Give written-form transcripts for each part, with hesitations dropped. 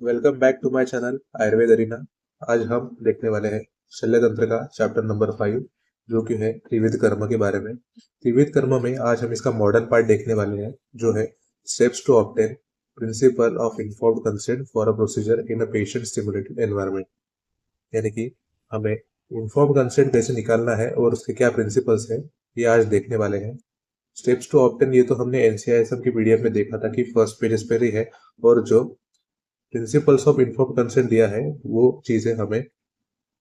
Welcome back to my channel Ayurveda Arena. आज हम देखने वाले हैं शल्य तंत्र का चैप्टर नंबर 5 जो कि है त्रिविध कर्म के बारे में। त्रिविध कर्म में आज हम इसका मॉडर्न पार्ट देखने वाले हैं जो है steps to obtain principle of informed consent for a procedure in a patient stimulated environment. यानी कि हमें इन्फॉर्म्ड कंसेंट कैसे निकालना है और उसके क्या प्रिंसिपल्स है ये आज देखने वाले हैं। स्टेप्स टू ऑब्टेन ये तो हमने एनसीआईएसएम की पीडीएफ में देखा था कि फर्स्ट पेज पर ही है, और जो प्रिंसिपल्स ऑफ इन्फॉर्म्ड कंसेंट दिया है वो चीजें हमें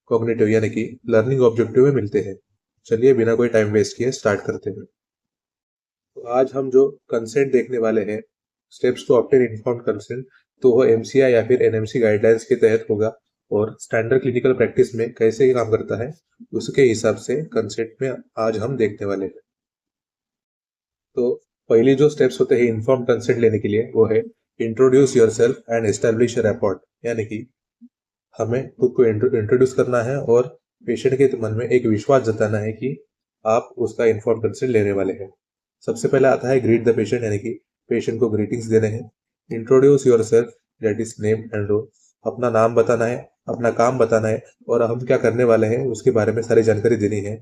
कॉग्निटिव यानी कि लर्निंग ऑब्जेक्टिव में मिलते हैं। चलिए बिना कोई टाइम वेस्ट किए स्टार्ट करते हैं। तो आज हम जो कंसेंट देखने वाले हैं, steps to obtain informed consent, तो वो एमसीआई या फिर एनएमसी गाइडलाइंस के तहत होगा और स्टैंडर्ड क्लिनिकल प्रैक्टिस में कैसे काम करता है उसके हिसाब से कंसेंट में आज हम देखने वाले हैं। तो पहली जो स्टेप्स होते हैं इन्फॉर्म कंसेंट लेने के लिए वो है introduce yourself and establish a rapport. यानी कि हमें खुद को इंट्रोड्यूस करना है और पेशेंट के मन में एक विश्वास जताना है कि आप उसका इन्फॉर्म कंसेंट लेने वाले हैं। सबसे पहले आता है ग्रीट द पेशेंट, यानी कि पेशेंट को ग्रीटिंग्स देने हैं। Introduce yourself, that is name and role. अपना नाम बताना है, अपना काम बताना है और हम क्या करने वाले हैं उसके बारे में सारी जानकारी देनी है।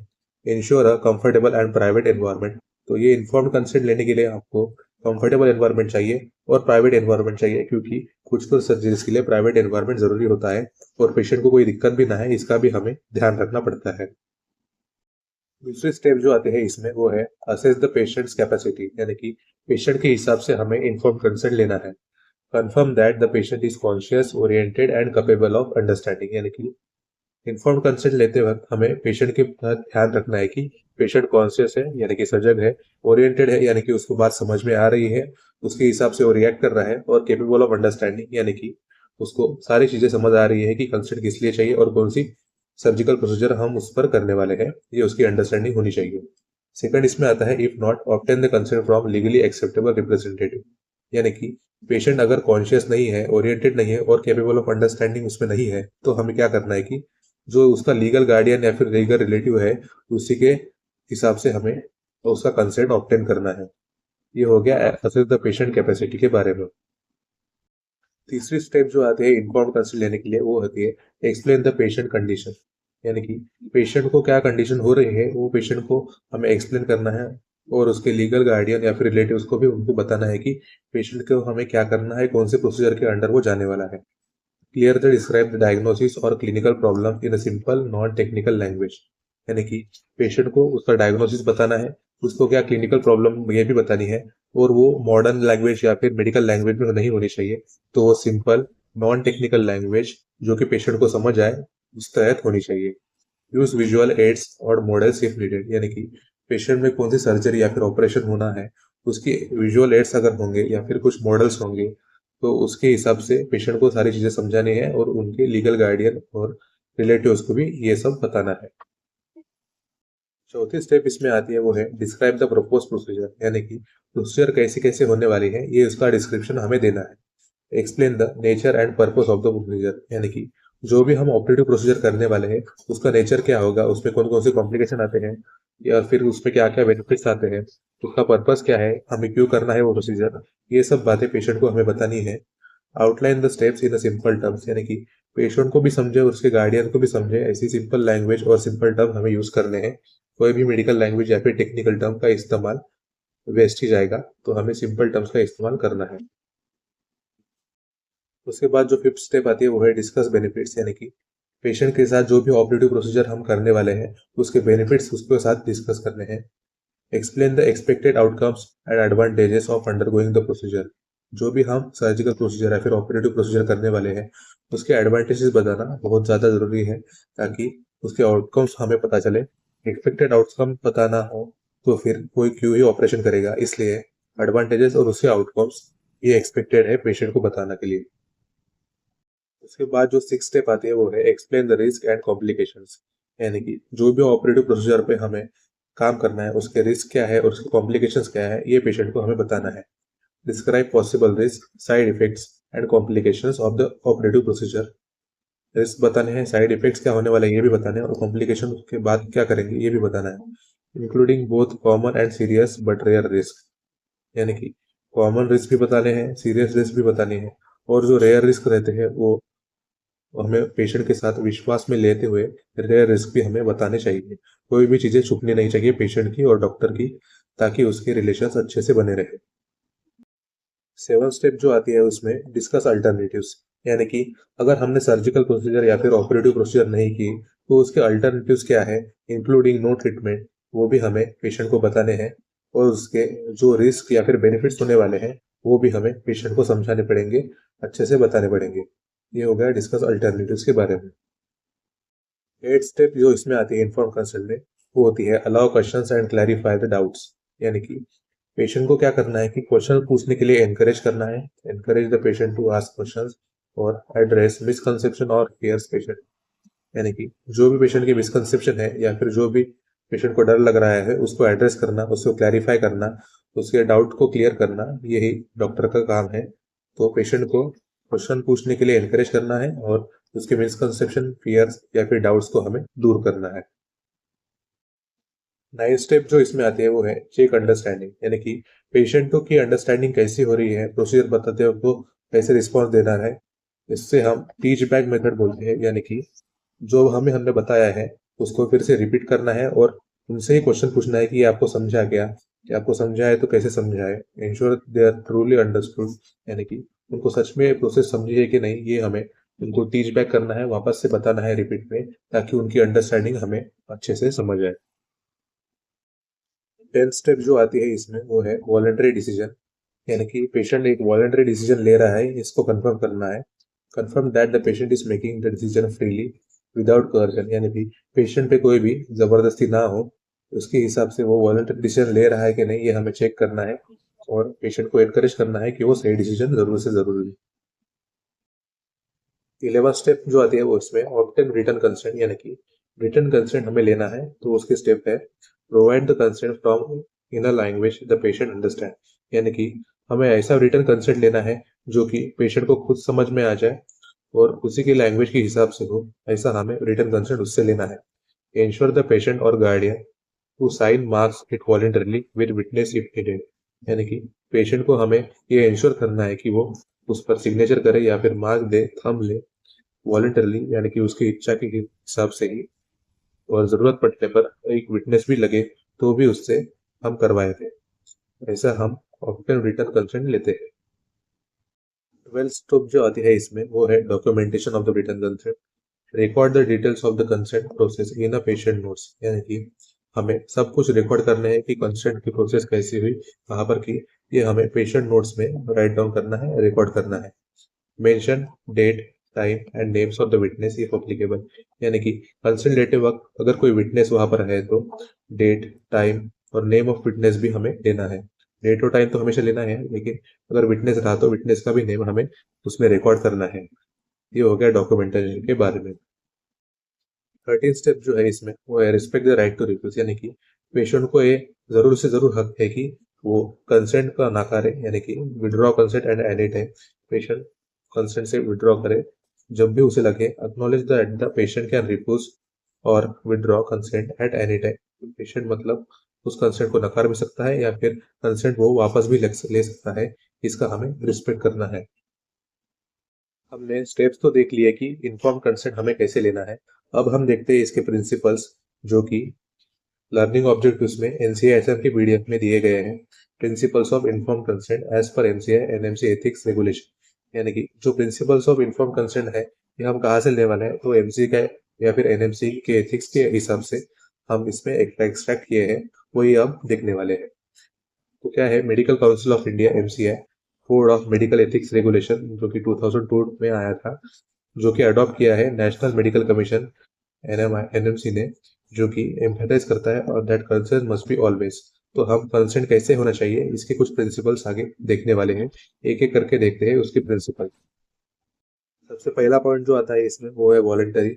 Ensure a comfortable and private environment. तो ये इन्फॉर्म कंसेंट लेने के लिए आपको कंफर्टेबल एनवायरनमेंट चाहिए और प्राइवेट एनवायरनमेंट चाहिए, क्योंकि कुछ तो सर्जरीज के लिए प्राइवेट एनवायरनमेंट जरूरी होता है और पेशेंट को कोई दिक्कत भी ना है इसका भी हमें ध्यान रखना पड़ता है। दूसरी स्टेप जो आते हैं इसमें वो है असेस द पेशेंट्स कैपेसिटी, यानी कि पेशेंट के हिसाब से हमें इन्फॉर्म कंसेंट लेना है। Confirm that the patient is conscious oriented and capable of understanding. यानी कि इन्फॉर्म कंसेंट लेते वक्त हमें पेशेंट के साथ ध्यान रखना है कि पेशेंट कॉन्शियस है यानी कि सजग है, ओरिएंटेड है यानी कि उसको बात समझ में आ रही है, उसके हिसाब से वो रिएक्ट कर रहा है, और केपेबल ऑफ अंडरस्टैंडिंग यानी कि उसको सारी चीजें समझ आ रही है कि कंसेंट किस लिए चाहिए और कौन सी सर्जिकल प्रोसीजर हम उस पर करने वाले हैं, ये उसकी अंडरस्टैंडिंग होनी चाहिए। सेकंड इसमें आता है if not obtain the consent from legally acceptable representative. यानी कि पेशेंट अगर कॉन्शियस नहीं है, ओरिएंटेड नहीं है और केपेबल ऑफ अंडरस्टैंडिंग उसमें नहीं है, तो हमें क्या करना है कि जो उसका लीगल गार्डियन या फिर लीगल रिलेटिव है उसी के हिसाब से हमें उसका कंसेंट ऑब्टेन करना है। ये हो गया असेस द पेशेंट कैपेसिटी के बारे में। तीसरी स्टेप जो आती है इन्फॉर्म कंसेंट लेने के लिए वो होती है एक्सप्लेन द पेशेंट कंडीशन। यानी कि पेशेंट को क्या कंडीशन हो रही है वो पेशेंट को हमें एक्सप्लेन करना है और उसके लीगल गार्डियन या फिर रिलेटिव्स को भी उनको बताना है कि पेशेंट को हमें क्या करना है, कौन से प्रोसीजर के अंडर वो जाने वाला है। Clear the describe the diagnosis और clinical problem in a simple non technical language. यानी कि पेशेंट को उसका डायग्नोसिस बताना है, उसको क्या क्लिनिकल प्रॉब्लम ये भी बतानी है, और वो मॉडर्न लैंग्वेज या फिर मेडिकल लैंग्वेज में नहीं होनी चाहिए, तो वो सिंपल नॉन टेक्निकल लैंग्वेज जो कि पेशेंट को समझ आए उस तहत होनी चाहिए। यूज विजुअल एड्स और मॉडल्स इफ नीडेड। यानी कि पेशेंट में कौन सी सर्जरी या फिर ऑपरेशन होना है उसकी विजुअल एड्स अगर होंगे या फिर कुछ मॉडल्स होंगे तो उसके हिसाब से पेशेंट को सारी चीजें समझानी है और उनके लीगल गार्डियन और रिलेटिव्स को भी ये सब बताना है। चौथी स्टेप इसमें आती है वो है डिस्क्राइब द प्रपोज प्रोसीजर। यानी कि प्रोसीजर कैसे कैसे होने वाली है ये उसका डिस्क्रिप्शन हमें देना है। Explain the nature and purpose of the procedure. यानी कि जो भी हम ऑपरेटिव प्रोसीजर करने वाले हैं उसका नेचर क्या होगा, उसमें कौन कौन से कॉम्प्लिकेशन आते हैं या फिर उसमें क्या क्या बेनिफिट्स आते हैं, उसका पर्पस क्या है, हमें क्यों करना है वो प्रोसीजर, ये सब बातें पेशेंट को हमें बतानी है। Outline the steps in simple terms. यानी कि पेशेंट को भी समझे और उसके गार्डियन को भी समझे ऐसी सिंपल लैंग्वेज और सिंपल टर्म हमें यूज करने हैं। कोई भी मेडिकल लैंग्वेज या फिर टेक्निकल टर्म का इस्तेमाल वेस्ट ही जाएगा, तो हमें सिंपल टर्म्स का इस्तेमाल करना है। उसके बाद जो फिफ्थ स्टेप आती है वो है डिस्कस बेनिफिट्स। यानी कि पेशेंट के साथ जो भी ऑपरेटिव प्रोसीजर हम करने वाले हैं उसके बेनिफिट्स उसके साथ डिस्कस करने हैं। Explain the expected outcomes and advantages of undergoing the procedure. जो भी हम सर्जिकल प्रोसीजर या फिर ऑपरेटिव प्रोसीजर करने वाले हैं उसके एडवांटेजेस बताना बहुत ज़्यादा ज़रूरी है ताकि उसके आउटकम्स हमें पता चले। एक्सपेक्टेड आउटकम पता ना हो तो फिर कोई क्यों ही ऑपरेशन करेगा, इसलिए एडवांटेजेस और उसके आउटकम्स ये एक्सपेक्टेड है पेशेंट को बताने के लिए। उसके बाद जो सिक्स स्टेप आती है वो है explain the risk and complications. यानी कि जो भी ऑपरेटिव प्रोसीजर पे हमें काम करना है उसके रिस्क क्या है और उसके कॉम्प्लिकेशंस क्या है ये पेशेंट को हमें बताना है। Describe possible risk, side effects and complications of the operative procedure. Risk बताने हैं, साइड इफेक्ट्स क्या होने वाला है ये भी बताने हैं और कॉम्प्लिकेशन के बाद क्या करेंगे ये भी बताना है, including both common and serious but rare risk. यानी कि कॉमन रिस्क भी बताने हैं, सीरियस रिस्क भी बताने हैं और जो रेयर रिस्क रहते हैं वो हमें पेशेंट के साथ विश्वास में लेते हुए रेयर रिस्क भी हमें बताने चाहिए। कोई भी चीजें छुपनी नहीं चाहिए पेशेंट की और डॉक्टर की, ताकि उसके रिलेशंस अच्छे से बने रहे। 7 स्टेप जो आती है उसमें डिस्कस अल्टरनेटिव्स, यानी कि अगर हमने सर्जिकल प्रोसीजर या फिर ऑपरेटिव प्रोसीजर नहीं की तो उसके अल्टरनेटिव्स क्या है, इंक्लूडिंग नो ट्रीटमेंट, वो भी हमें पेशेंट को बताने हैं। और उसके जो रिस्क या फिर बेनिफिट्स होने वाले हैं वो भी हमें पेशेंट को समझाने पड़ेंगे, अच्छे से बताने पड़ेंगे। ये हो गया डिस्कस अल्टरनेटिव्स के बारे में। 8 स्टेप जो इसमें आती है इन्फॉर्म कंसेंट में, वो होती है allow questions and clarify the doubts, यानी कि पेशेंट को क्या करना है कि क्वेश्चन पूछने के लिए एनकरेज करना है, encourage the patient to ask questions और एड्रेस मिसकंसेप्शन और फियर्स पेशेंट, यानी कि जो भी पेशेंट की मिसकंसेप्शन है या फिर जो भी पेशेंट को डर लग रहा है उसको एड्रेस करना, उसको क्लैरिफाई करना, उसके डाउट को क्लियर करना, यही डॉक्टर का काम है। तो पेशेंट को क्वेश्चन पूछने के लिए एनकरेज करना है और उसके मिसकंसेप्शन, फियर्स या फिर डाउट्स को हमें दूर करना है। 9 स्टेप जो इसमें आती है वो है चेक अंडरस्टैंडिंग, यानी कि पेशेंटों की अंडरस्टैंडिंग कैसी हो रही है, प्रोसीजर बताते वक्त वो कैसे रिस्पॉन्स देना है। इससे हम टीच बैक मेथड बोलते हैं, यानी कि जो हमें हमने बताया है उसको फिर से रिपीट करना है और उनसे ही क्वेश्चन पूछना है कि ये आपको समझा क्या, कि आपको समझा है तो कैसे समझा है। Ensure they are truly understood, यानी कि उनको सच में प्रोसेस समझी है कि नहीं, ये हमें उनको टीच बैक करना है, वापस से बताना है रिपीट में, ताकि उनकी अंडरस्टैंडिंग हमें अच्छे से समझ आए। 10th स्टेप जो आती है इसमें वो है वॉलंटरी डिसीजन, यानी कि पेशेंट एक वॉलंटरी डिसीजन ले रहा है, इसको कंफर्म करना है। Confirm that the patient is making the decision freely without coercion, यानी कि पेशेंट पे कोई भी जबरदस्ती ना हो, उसके हिसाब से वो वॉलंटरी डिसीजन ले रहा है कि नहीं, ये हमें चेक करना है और पेशेंट को एनकरेज करना है कि वो सही डिसीजन जरूर से जरूर ले। 11th स्टेप जो आती है वो इसमें ऑब्टेन रिटर्न कंसेंट, यानी कि रिटर्न कंसेंट हमें लेना है। तो उसके स्टेप है provide the consent from in a language the patient understand, यानी कि हमें ऐसा रिटर्न कंसेंट लेना है जो कि पेशेंट को खुद समझ में आ जाए और उसी की लैंग्वेज के हिसाब से हो, ऐसा हमें रिटर्न कंसेंट उससे लेना है। इंश्योर द पेशेंट और guardian to sign marks it voluntarily with witness if needed, यानी कि पेशेंट को हमें ये इंश्योर करना है कि वो उस पर सिग्नेचर करे या फिर मार्क दे, थंब ले वॉलेंटरली, यानी कि उसकी इच्छा के हिसाब से ही, और जरूरत पड़ने पर एक विटनेस भी लगे तो भी उससे हम करवाए थे। ऐसा हम ऑप्टेन रिटर्न कंसेंट लेते हैं। 12th स्टेप जो आती है इसमें वो है documentation of the return consent, record the details of the consent process in a patient notes, यानी कि हमें सब कुछ रिकॉर्ड करना है कि कंसेंट की प्रोसेस कैसी हुई, कहाँ पर की, ये हमें पेशेंट नोट्स में राइट डाउन करना है, रिकॉर्ड करना है। Mention date, time and names of the witness if applicable, यानी कि कंसेंट लेते वक्त अगर कोई विटनेस वहां पर है तो डेट, टाइम और नेम ऑफ विटनेस भी हमें लेना है। डेट और टाइम तो हमेशा लेना है, लेकिन अगर विटनेस रहा तो विटनेस का भी नेम हमें उसमें रिकॉर्ड करना है। ये हो गया डॉक्यूमेंटेशन के बारे में। 13 स्टेप जो है इसमें वो है respect the right to refuse, यानी कि पेशेंट को ये जरूर से जरूर हक है कि वो कंसेंट का नकारे, यानी कि withdraw consent at any time. Patient consent से विड्रॉ करे जब भी उसे लगे। Acknowledge that the patient can refuse or withdraw consent at any time, patient मतलब उस कंसेंट को नकार भी सकता है या फिर कंसेंट वो वापस भी ले सकता है, इसका हमें रिस्पेक्ट करना है। हमने स्टेप्स तो देख लिए कि इन्फॉर्म कंसेंट हमें कैसे लेना है। अब हम देखते हैं इसके प्रिंसिपल्स, जो कि लर्निंग ऑब्जेक्टिव्स में एनसीआई की पीडीएफ में दिए गए हैं। Principles of inform consent as per MCI NMC ethics regulation, यानी कि जो प्रिंसिपल्स ऑफ इन्फॉर्म कंसेंट है ये हम कहाँ से लेने वाले हैं, तो एमसी का या फिर एनएमसी के एथिक्स के हिसाब से हम इसमें एक्सट्रैक्ट किए हैं, वही अब देखने वाले हैं। तो क्या है, medical council of India MCI code of medical ethics regulation, जो कि 2002 में आया था, जो कि अडॉप्ट किया है नेशनल मेडिकल कमीशन एनएमसी ने, जो कि एम्फेसाइज करता है और that consent must be always. तो हम कंसेंट कैसे होना चाहिए इसके कुछ प्रिंसिपल्स आगे देखने वाले हैं, एक एक करके देखते हैं उसके प्रिंसिपल। सबसे पहला पॉइंट जो आता है इसमें वो है वॉलेंटरी,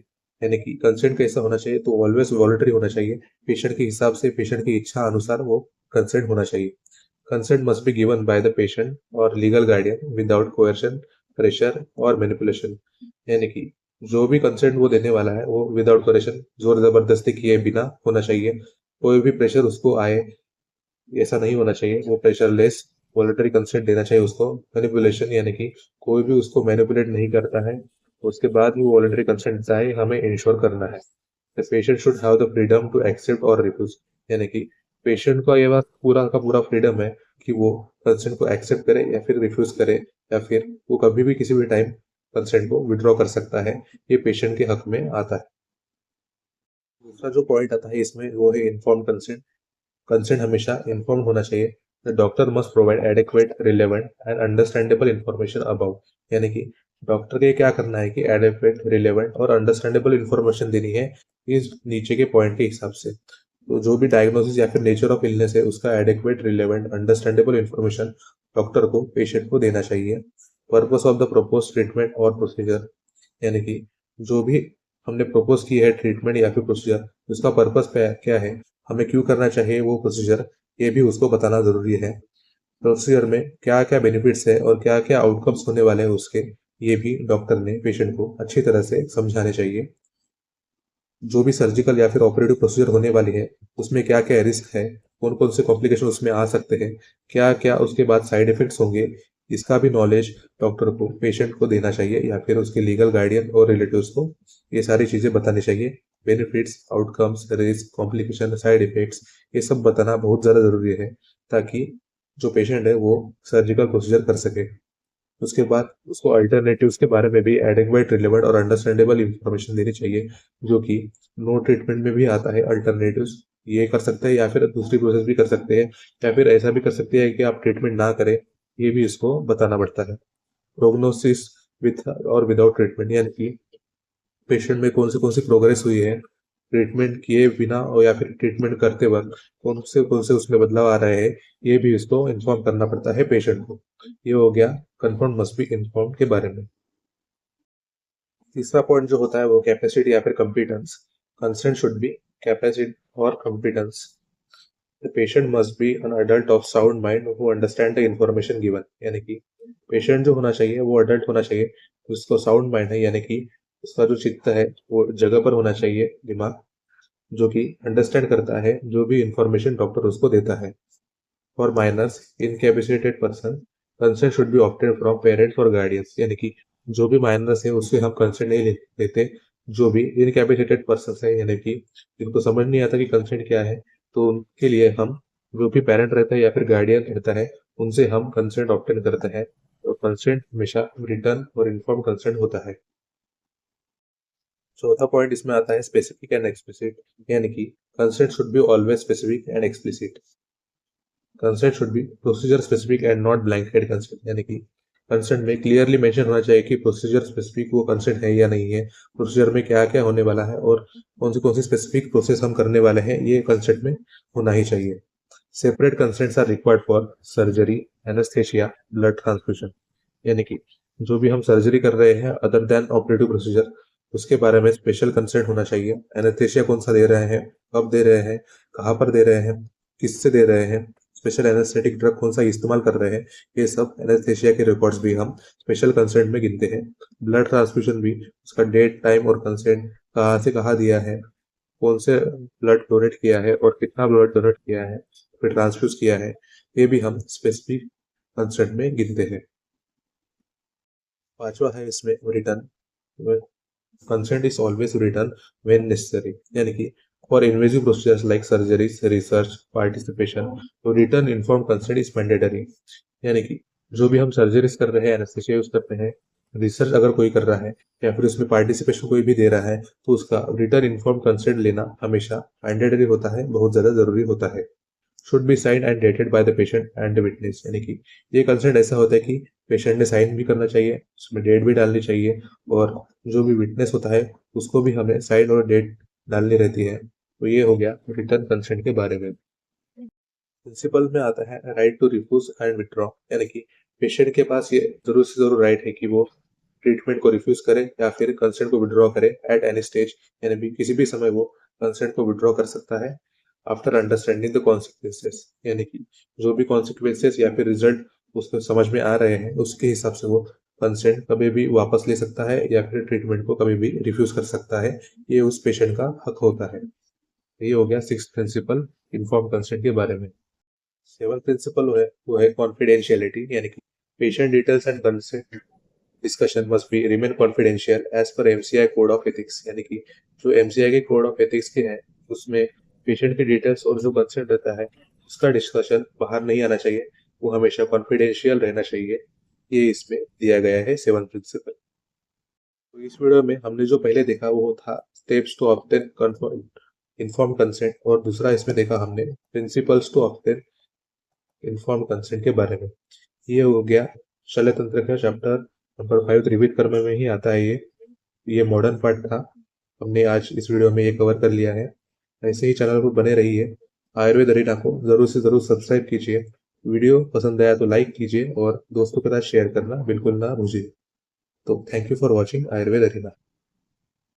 यानी कि कंसेंट कैसा होना चाहिए, तो ऑलवेज वॉलेंटरी होना चाहिए। पेशेंट के हिसाब से, पेशेंट की इच्छा अनुसार वो कंसेंट होना चाहिए। Consent must be given by the patient और लीगल गार्डियन विदाउट कोercion, प्रेशर और मैनिपुलेशन, यानी कि जो भी कंसेंट वो देने वाला है वो विदाउट कोercion, जोर जबरदस्ती किए बिना होना चाहिए। कोई भी प्रेशर उसको आए ऐसा नहीं होना चाहिए, वो प्रेशरलेस वॉलंटरी कंसेंट देना चाहिए उसको। मैनिपुलेशन यानी कि कोई भी उसको मैनिपुलेट नहीं करता है, उसके बाद भी वॉलंटरी कंसेंट देता है, हमें इंश्योर करना है। The patient should have the freedom to accept और रिफ्यूज, यानी कि पेशेंट का ये बात पूरा का पूरा फ्रीडम है कि वो कंसेंट को एक्सेप्ट करे या फिर रिफ्यूज करे, या फिर वो कभी भी किसी भी टाइम कंसेंट को विड्रॉ कर सकता है। ये पेशेंट के हक में आता है। दूसरा जो पॉइंट आता है इसमें वो है इन्फॉर्म कंसेंट। कंसेंट हमेशा इन्फॉर्म होना चाहिए। The doctor must provide adequate, relevant and understandable information about, यानी कि डॉक्टर के क्या करना है कि एडिक्वेट, रिलेवेंट और अंडरस्टैंडेबल इन्फॉर्मेशन देनी है इस नीचे के पॉइंट के हिसाब से। तो जो भी डायग्नोसिस या फिर नेचर ऑफ इलनेस है उसका adequate, relevant, understandable information doctor को पेशेंट को देना चाहिए। Purpose of the propose treatment और प्रोसीजर, यानी कि जो भी हमने प्रपोज की है ट्रीटमेंट या फिर प्रोसीजर, उसका पर्पस क्या है, हमें क्यों करना चाहिए वो प्रोसीजर, ये भी उसको बताना जरूरी है। प्रोसीजर में क्या क्या बेनिफिट्स है और क्या क्या आउटकम्स होने वाले हैं उसके, ये भी डॉक्टर ने पेशेंट को अच्छी तरह से समझाने चाहिए। जो भी सर्जिकल या फिर ऑपरेटिव प्रोसीजर होने वाली है उसमें क्या क्या रिस्क है, कौन कौन से कॉम्प्लिकेशन उसमें आ सकते हैं, क्या क्या उसके बाद साइड इफेक्ट्स होंगे, इसका भी नॉलेज डॉक्टर को पेशेंट को देना चाहिए या फिर उसके लीगल गार्डियन और रिलेटिव्स को ये सारी चीजें बतानी चाहिए। Benefits, outcomes, risk, complication, side effects, ये सब बताना बहुत ज़्यादा ज़रूरी है ताकि जो पेशेंट है वो सर्जिकल प्रोसीजर कर सके। उसके बाद उसको अल्टरनेटिव्स के बारे में भी एडेक्वेट, रिलेवेंट और अंडरस्टैंडेबल इंफॉर्मेशन देनी चाहिए, जो कि नो ट्रीटमेंट में भी आता है। अल्टरनेटिव्स ये कर सकते हैं या फिर दूसरी प्रोसेस भी कर सकते हैं, या फिर ऐसा भी कर सकते हैं कि आप ट्रीटमेंट ना करें, ये भी इसको बताना पड़ता है। प्रोग्नोसिस विथ और विदाउट ट्रीटमेंट, यानी कि पेशेंट में कौन सी प्रोग्रेस हुई है ट्रीटमेंट किए बिना, और या फिर ट्रीटमेंट करते वक्त कौन से उसमें बदलाव आ रहे हैं, ये भी इसको इन्फॉर्म करना पड़ता है पेशेंट को। ये हो गया कंफर्म मस्ट बी इन्फॉर्म के बारे में। तीसरा पॉइंट जो होता है वो कैपेसिटी या फिर competence. Consent should be capacity और competence. The patient must be an adult of sound mind who understand the information given, यानी कि पेशेंट जो होना चाहिए वो अडल्ट होना चाहिए, उसको साउंड माइंड है, यानी कि उसका जो चित्त है वो जगह पर होना चाहिए, दिमाग, जो कि अंडरस्टैंड करता है जो भी इंफॉर्मेशन डॉक्टर उसको देता है। For minors incapacitated person, consent should be obtained from parents और गार्डियंस, यानी कि जो भी माइनर्स है उससे हम कंसेंट नहीं लेते। जो भी इनकैपेसिटेड पर्सन है, यानी कि जिनको समझ नहीं आता कि कंसेंट क्या है, तो उनके लिए हम, जो भी पेरेंट रहता है या फिर गार्डियन रहता है, उनसे हम कंसेंट ऑब्टेन करते हैं। तो कंसेंट हमेशा रिटर्न और इन्फॉर्म कंसेंट होता है। चौथा पॉइंट इसमें आता है स्पेसिफिक एंड एक्सप्लिसिट, यानी कि consent should be always specific and explicit. Consent should B procedure specific and not blanket consent, यानी कि कंसेंट में क्लियरली मेंशन होना चाहिए कि प्रोसीजर स्पेसिफिक वो कंसेंट है या नहीं है, प्रोसीजर में क्या क्या होने वाला है और कौन सी स्पेसिफिक प्रोसेस हम करने वाले हैं, ये कंसेंट में होना ही चाहिए। Separate consents are required for surgery, anaesthesia, blood transfusion, यानी कि जो भी हम सर्जरी कर रहे हैं अदर देन ऑपरेटिव प्रोसीजर, उसके बारे में स्पेशल कंसेंट होना चाहिए। एनेस्थेशिया कौन सा दे रहे हैं, कब दे रहे हैं, कहाँ पर दे रहे हैं, किससे दे रहे हैं, स्पेशल एनेस्थेटिक ड्रग कौन सा इस्तेमाल कर रहे हैं, ये सब एनेस्थेशिया के रिकॉर्ड्स भी हम स्पेशल कंसेंट में गिनते हैं। ब्लड ट्रांसफ्यूजन भी उसका डेट, टाइम और कंसेंट, कहाँ से कहाँ दिया है, कौन से ब्लड डोनेट किया है और कितना ब्लड डोनेट किया है, फिर ट्रांसफ्यूज किया है, ये भी हम स्पेसिफिक कंसेंट में गिनते हैं। पांचवा है इसमें written. Consent is always written when necessary, यानी कि for invasive procedures like surgeries, research, participation, तो written inform consent is mandatory, यानी कि जो भी हम सर्जरीज कर रहे हैं, एनेस्थेसिया यूज करते हैं, रिसर्च अगर कोई कर रहा है या फिर उसमें पार्टिसिपेशन कोई भी दे रहा है, तो उसका रिटर्न इन्फॉर्म कंसेंट लेना हमेशा मैंडेटरी होता है, बहुत ज्यादा जरूरी होता है। Should be sign and dated by the patient and the witness, यानी कि ये कंसेंट ऐसा होता है कि पेशेंट ने साइन भी करना चाहिए, उसमें डेट भी डालनी चाहिए, और जो भी विटनेस होता है उसको भी हमें साइन और डेट डालनी रहती है। तो ये हो गया रिटर्न कंसेंट के बारे में। प्रिंसिपल में आता है right to refuse and withdraw, यानी कि पेशेंट के पास ये जरूर से जरूर राइट है कि वो ट्रीटमेंट को रिफ्यूज करे या फिर कंसेंट को विड्रॉ करे एट एनी स्टेज, यानी भी किसी भी समय वो कंसेंट को विड्रॉ कर सकता है आफ्टर अंडरस्टैंडिंग द कॉन्सिक्वेंसेस, यानी कि जो भी कॉन्सिक्वेंसेस या फिर रिजल्ट उसको समझ में आ रहे हैं उसके हिसाब से वो कंसेंट कभी भी वापस ले सकता है या फिर ट्रीटमेंट को कभी भी रिफ्यूज कर सकता है। ये उस पेशेंट का हक होता है। ये हो गया सिक्स प्रिंसिपल इन्फॉर्म कंसेंट के बारे में। सेवन प्रिंसिपल वो है कॉन्फिडेंशियलिटी, यानी कि patient details and consent discussion must be remain confidential as per MCI code of ethics, यानी कि जो एमसीआई के कोड ऑफ एथिक्स के हैं उसमें पेशेंट के डिटेल्स और जो कंसेंट रहता है उसका डिस्कशन बाहर नहीं आना चाहिए, वो हमेशा कॉन्फिडेंशियल रहना चाहिए। ये इसमें दिया गया है सेवन प्रिंसिपल। तो इस वीडियो में हमने जो पहले देखा वो था steps to obtain inform consent, और दूसरा इसमें देखा हमने principles to obtain inform consent के बारे में। ये हो गया शल्य तंत्र का चैप्टर नंबर 5 त्रिविध कर्म में ही आता है। ये मॉडर्न पार्ट था, हमने आज इस वीडियो में ये कवर कर लिया है। ऐसे ही चैनल पर बने रहिए। आयुर्वेद अरीना को जरूर से जरूर सब्सक्राइब कीजिए। वीडियो पसंद आया तो लाइक कीजिए और दोस्तों के साथ शेयर करना बिल्कुल ना भूलिए। तो thank you for watching Ayurveda arena.